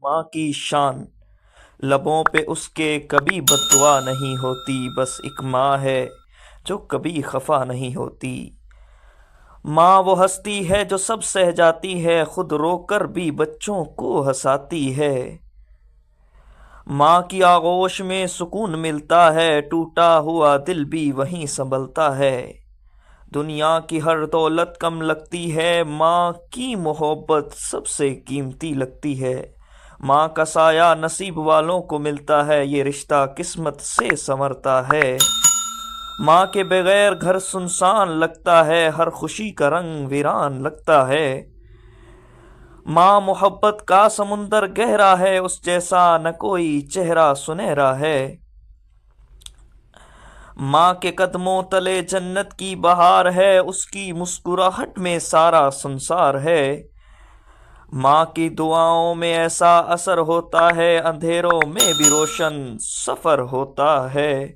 ماں کی شان، لبوں پہ اس کے کبھی بددعا نہیں ہوتی، بس ایک ماں ہے جو کبھی خفا نہیں ہوتی۔ ماں وہ ہستی ہے جو سب سہ جاتی ہے، خود رو کر بھی بچوں کو ہنساتی ہے۔ ماں کی آغوش میں سکون ملتا ہے، ٹوٹا ہوا دل بھی وہیں سنبھلتا ہے۔ دنیا کی ہر دولت کم لگتی ہے، ماں کی محبت سب سے قیمتی لگتی ہے۔ ماں کا سایہ نصیب والوں کو ملتا ہے، یہ رشتہ قسمت سے سنورتا ہے۔ ماں کے بغیر گھر سنسان لگتا ہے، ہر خوشی کا رنگ ویران لگتا ہے۔ ماں محبت کا سمندر گہرا ہے، اس جیسا نہ کوئی چہرہ سنہرا ہے۔ ماں کے قدموں تلے جنت کی بہار ہے، اس کی مسکراہٹ میں سارا سنسار ہے۔ ماں کی دعاؤں میں ایسا اثر ہوتا ہے، اندھیروں میں بھی روشن سفر ہوتا ہے۔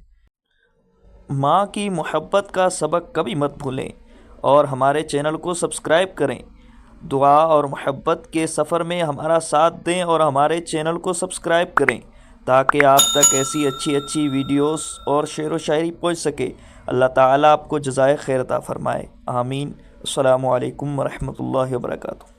ماں کی محبت کا سبق کبھی مت بھولیں اور ہمارے چینل کو سبسکرائب کریں۔ دعا اور محبت کے سفر میں ہمارا ساتھ دیں اور ہمارے چینل کو سبسکرائب کریں تاکہ آپ تک ایسی اچھی اچھی ویڈیوز اور شعر و شاعری پہنچ سکے۔ اللہ تعالیٰ آپ کو جزائے خیر عطا فرمائے، آمین۔ السلام علیکم ورحمۃ اللہ وبرکاتہ۔